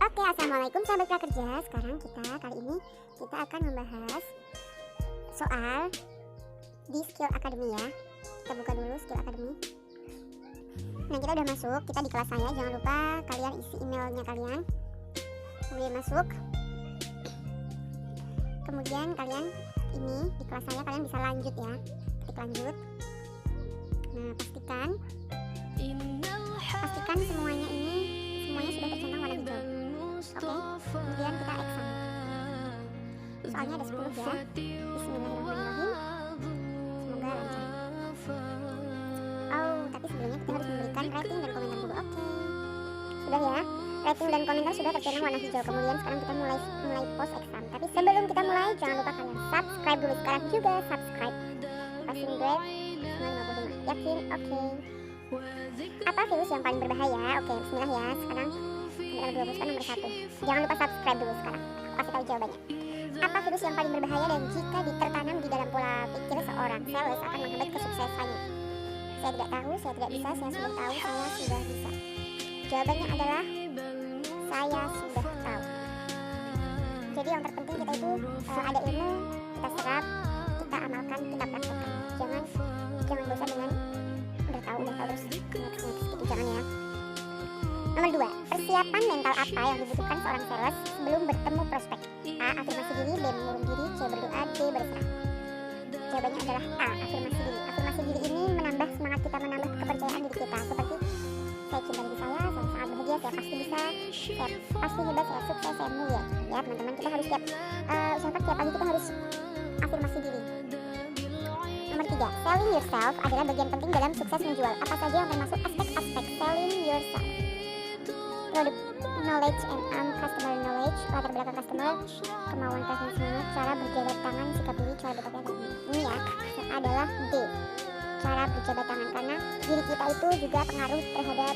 Oke, assalamualaikum sahabat prakerja. Sekarang kali ini kita akan membahas soal di Skill Academy ya. Kita buka dulu Skill Academy. Nah, kita udah masuk, kita di kelas saya. Jangan lupa kalian isi emailnya kalian. Kemudian masuk. Kemudian kalian ini di kelas saya kalian bisa lanjut ya. Ketik lanjut. Nah, pastikan semuanya sudah tercentang warna hijau. Oke, kemudian kita exam. Soalnya ada 10 ya. Bismillahirrahmanirrahim. Semoga lancar. Oh, tapi sebelumnya kita harus memberikan rating dan komentar dulu. Oke, sudah ya. Rating dan komentar sudah tercentang warna hijau. Kemudian sekarang kita mulai post exam. Tapi sebelum kita mulai, jangan lupa kalian subscribe dulu. Sekarang juga subscribe. Passing grade 55. Yakin? Oke. Apa virus yang paling berbahaya? Oke, bismillah ya. Sekarang nomor 20 nomor 1. Jangan lupa subscribe dulu sekarang. Aku kasih tahu jawabannya. Apa virus yang paling berbahaya dan jika ditertanam di dalam pola pikir seorang sales akan menghambat kesuksesannya? Saya tidak tahu, saya tidak bisa, saya sudah tahu, saya sudah bisa. Jawabannya adalah saya sudah tahu. Jadi yang terpenting kita itu ada ilmu, kita serap, kita amalkan, kita praktekkan. Jangan bosan dengan udah tahu terus gitu, jangan ya. Nomor 2, persiapan mental apa yang dibutuhkan seorang sales sebelum bertemu prospek? A. Afirmasi diri, B. Mengurung diri, C. Berdoa, D. Berserah. Jawabannya adalah A. Afirmasi diri. Afirmasi diri ini menambah semangat kita, menambah kepercayaan diri kita. Seperti saya cinta diri saya sangat bahagia, saya pasti bisa, saya pasti hebat, saya sukses, saya mulia. Ya teman-teman, kita harus tiap pagi kita harus afirmasi diri. Nomor 3, selling yourself adalah bagian penting dalam sukses menjual. Apa saja yang termasuk aspek-aspek selling yourself? Product knowledge and customer knowledge, latar belakang customer, kemauan customer, cara berjabat tangan, sikap diri, cara berpakaian. Ini ya adalah D, cara berjabat tangan, karena diri kita itu juga pengaruh terhadap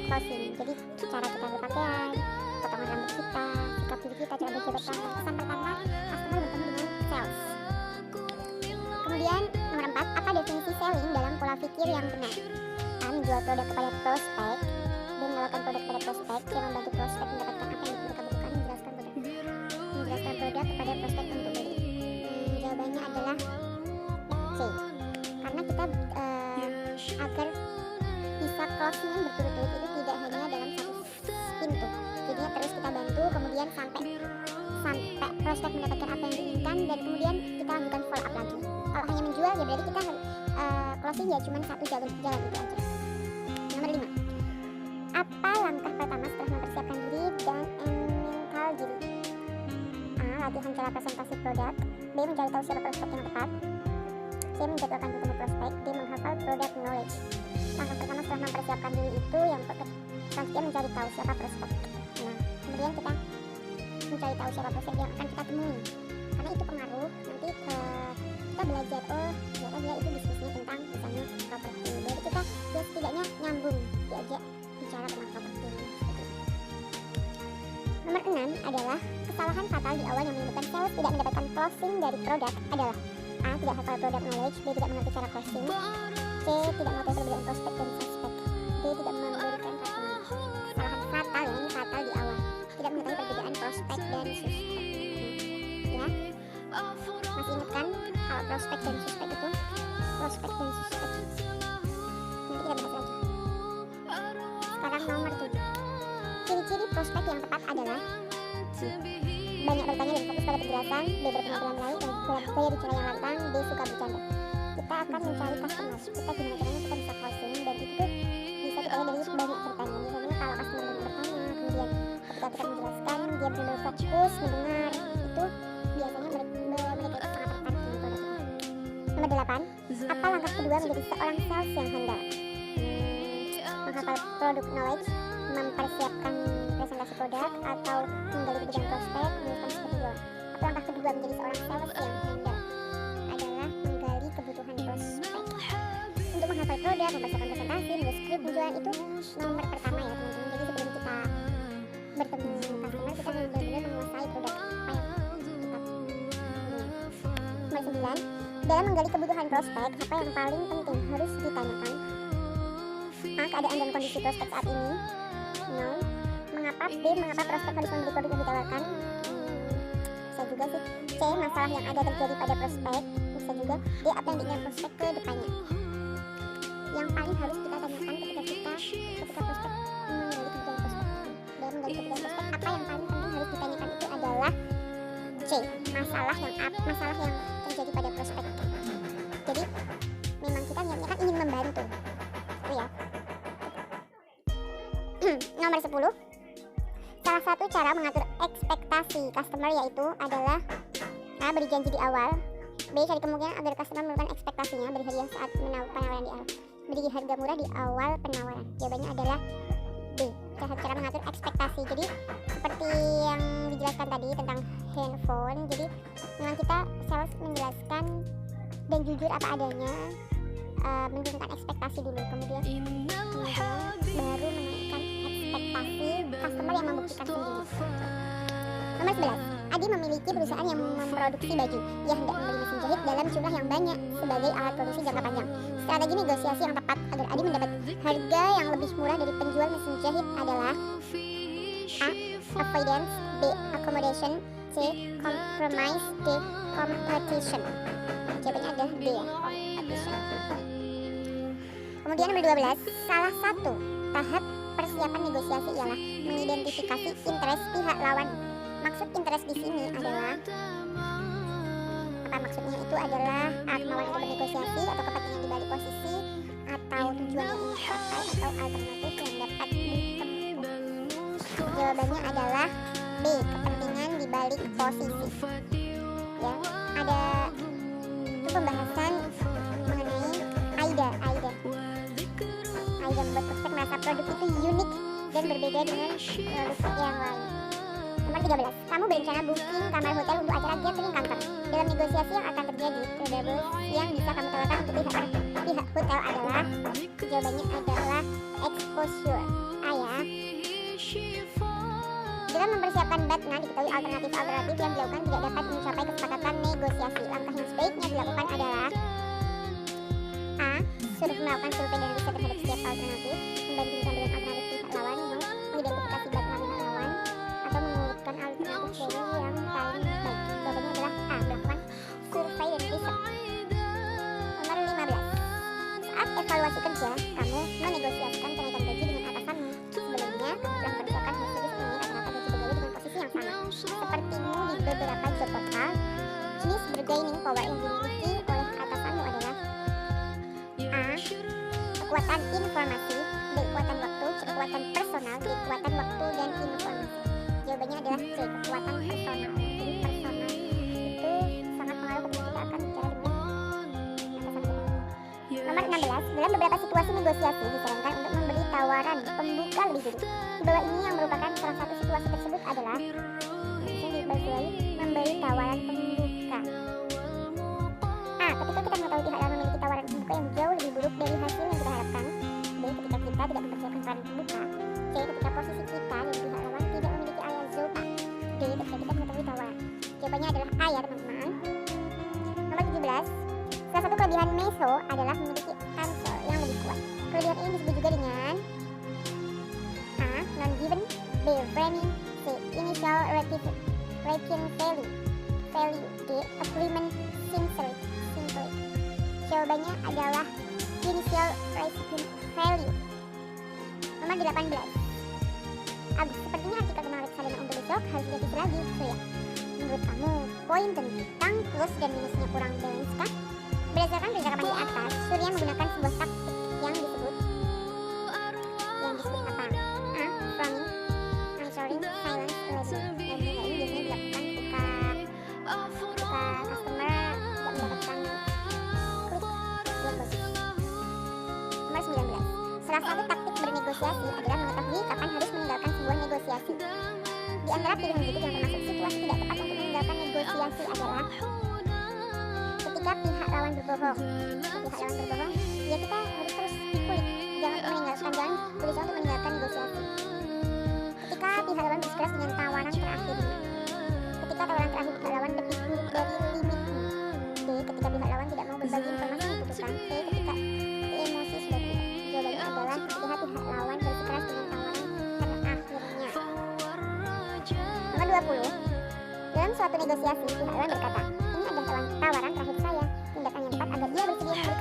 closing. Jadi cara kita berpakaian, potongan rambut kita, sikap diri kita, cara berjabat tangan, kesan pertama customer bertemu dengan sales. Kemudian nomor 4, apa definisi selling dalam pola pikir yang benar? A. Menjual produk kepada prospek, B. Menawarkan produk kepada prospek, C. Membantu prospek mendapatkan apa yang mereka butuhkan, menjelaskan produk kepada prospek untuk beli. Jawabannya adalah C, karena kita agar bisa closing yang berturut-turut itu tidak hanya dalam satu pintu, jadinya terus kita bantu kemudian sampai prospek mendapatkan apa yang diinginkan, dan kemudian kita lanjutkan follow up lagi. Kalau hanya menjual ya berarti kita closing ya cuma satu jalan itu aja. Nomor 5, apa langkah pertama setelah mempersiapkan diri dan mental diri? A. Latihan cara presentasi produk, B. Mencari tahu siapa prospek yang tepat, C. Menjadwalkan ketemu prospek, D. Menghafal product knowledge. Langkah pertama setelah mempersiapkan diri itu yang selanjutnya mencari tahu siapa prospek. Nah, kemudian kita mencari tahu siapa prospek yang akan kita temui, karena itu pengaruh nanti kita belajar, oh ternyata dia itu bisnisnya tentang misalnya properti, jadi kita ya setidaknya nyambung diajak bicara tentang properti. Nomor 6 adalah kesalahan fatal di awal yang menyebabkan sales tidak mendapatkan closing dari produk adalah A. Tidak hafal product knowledge, B. Tidak mengerti cara closing, C. Tidak mengetahui perbedaan prospek dan suspek, D. Tidak memberikan customer. Kesalahan fatal ya, ini fatal di awal, tidak mengetahui perbedaan prospek dan suspek ya. Masih ingat kan kalau prospek dan suspek itu? Prospek dan suspek nanti kita bahas lagi. Sekarang nomor 7, ciri-ciri prospek yang tepat adalah banyak bertanya dan fokus pada penjelasan, B. Berpenampilan baik dan gaya bicara yang lantang, D. Suka bercanda. Kita akan mencari customer, kita gimana caranya kita bisa closing, dan itu bisa kita lihat dari banyak bertanya. Misalnya kalau customer banyak bertanya, kemudian ketika kita menjelaskan dia benar-benar fokus mendengar, itu biasanya mereka itu sangat tertarik dengan produk itu. Nomor 8, apa langkah kedua menjadi seorang sales yang handal? Menghafal product knowledge, mempersiapkan presentasi produk, atau menggali kebutuhan prospek, menuliskan seperti jual. Apa langkah kedua menjadi seorang sales yang handal? Adalah menggali kebutuhan prospek. Untuk menghafal produk, mempersiapkan presentasi, menulis skrip penjualan itu nomor pertama ya teman-teman. Jadi sebelum kita bertemu customer, kita benar-benar menguasai produk apa yang kita punya. Nomor 9, dalam menggali kebutuhan prospek, apa yang paling penting harus ditanyakan? A. Keadaan dan kondisi prospek saat ini. No. Mengapa Apa B, mengapa prospek harus membeli produk yang ditawarkan? Bisa juga sih. C, masalah yang ada terjadi pada prospek. Bisa juga. D, apa yang diinginkan prospek ke depannya. Yang paling harus kita tanyakan ketika prospek menggali kebutuhan prospek. Dalam menggali kebutuhan prospek, apa yang paling penting harus ditanyakan itu adalah C, masalah yang terjadi pada prospek. Jadi memang kita niatnya kan ingin membantu, itu ya. Nomor 10, salah satu cara mengatur ekspektasi customer yaitu adalah A, beri janji di awal. B, cari kemungkinan agar customer menurunkan ekspektasinya, beri hadiah saat penawaran di awal. Beri harga murah di awal penawaran. Jawabannya adalah B, cara mengatur ekspektasi. Jadi seperti yang dijelaskan tadi tentang handphone, jadi memang kita sales menjelaskan dan jujur apa adanya, menurunkan ekspektasi dulu, kemudian baru menaikkan ekspektasi customer yang membuktikan sendiri. Nomor 11, Adi memiliki perusahaan yang memproduksi baju. Ia hendak membeli mesin jahit dalam jumlah yang banyak sebagai alat produksi jangka panjang. Strategi negosiasi yang tepat agar Adi mendapat harga yang lebih murah dari penjual mesin jahit adalah A, avoidance. B, accommodation. C, compromise. D, competition. Jawabannya adalah D ya, competition. Kemudian nomor 12, salah satu tahap persiapan negosiasi ialah mengidentifikasi interest pihak lawan. Maksud interest di sini adalah apa? Maksudnya itu adalah kemauan untuk bernegosiasi atau kepentingan di balik posisi atau tujuan yang ingin dicapai atau alternatif yang dapat ditempuh. Jawabannya adalah B, kepentingan di balik posisi. Ya, ada itu pembahasan mengenai AIDA membuat prospek merasa produk itu unik dan berbeda dengan produk yang lain. Nomor 13, kamu berencana booking kamar hotel untuk acara gathering kantor. Dalam negosiasi yang akan terjadi, tradables yang bisa kamu tawarkan untuk pihak hotel adalah, jawabannya adalah exposure. A ya. Dalam mempersiapkan BATNA, diketahui alternatif yang dilakukan tidak dapat mencapai kesepakatan negosiasi. Langkah yang sebaiknya dilakukan adalah A, suruh melakukan survei dan riset terhadap setiap alternatif, membandingkan dengan alternatif pihak lawan, mengidentifikasi BATNA pihak lawan, atau mengurutkan alternatif dari yang paling baik. Jawabannya adalah A, melakukan survei dan riset. Nomor 15, saat evaluasi kerja, kamu menegosiasikan kenaikan gaji dengan atasanmu. Sebelumnya, kamu telah mempersiapkan hasil mengenai rata-rata gaji pegawai dengan posisi yang sama. Sepertimu di beberapa job portal, jenis bargaining power yang dimiliki oleh atasanmu adalah A, kekuatan informasi. B, kekuatan waktu. C, kekuatan personal. D, kekuatan waktu dan informasi. Jawabannya adalah C, kekuatan personal. Jadi personal itu sangat pengaruh ketika kita akan bicara dengan atasan kita. Nomor 16, dalam beberapa situasi negosiasi disarankan untuk memberi tawaran pembuka lebih dulu. Di bawah ini yang merupakan salah satu situasi tersebut adalah memberi tawaran pembuka. A, ketika kita mengetahui pihak lawan memiliki tawaran pembuka yang jauh lebih buruk dari hasil yang kita harapkan. B, ketika kita tidak mempersiapkan tawaran pembuka. C, ketika posisi kita dan pihak lawan tidak memiliki area zona. D, ketika kita mengetahui tawaran. Jawabannya adalah A ya teman-teman. Nomor 17, salah satu kelebihan meso adalah memiliki answer yang lebih kuat. Kelebihan ini disebut juga dengan A, non-given. B, framing. C, initial retain value. D, agreement sincerity. Jawabannya adalah initial retain value. Nomor 18, Agus, sepertinya artikel tentang reksadana untuk besok harus direvisi lagi. So ya, menurut kamu poin tentang plus dan minusnya kurang balance kah? Berdasarkan percakapan di atas, Surya menggunakan sebuah taktik yang disebut apa? A, framing, answering, silence, ready. Dan ini biasanya dilakukan ketika customer tidak mendapatkan klik yang bagus. Nomor 19, salah satu taktik bernegosiasi adalah mengetahui kapan harus meninggalkan sebuah negosiasi. Di antara pilihan berikut yang termasuk situasi tidak tepat untuk meninggalkan negosiasi adalah ketika pihak lawan berbohong. Ya kita harus terus dikulik, jangan berusaha untuk meninggalkan negosiasi. Ketika pihak lawan bersikeras dengan tawaran terakhirnya. Ketika tawaran terakhir pihak lawan lebih buruk dari limitmu. D, ketika pihak lawan tidak mau berbagi informasi yang dibutuhkan. C, ketika emosi sudah tiba. Jawabannya adalah ketika pihak lawan bersikeras dengan tawaran terakhirnya. ke-20, dalam suatu negosiasi, pihak lawan berkata, ini adalah tawaran terakhir saya. Tindakan yang tepat agar ia bersedia memberikan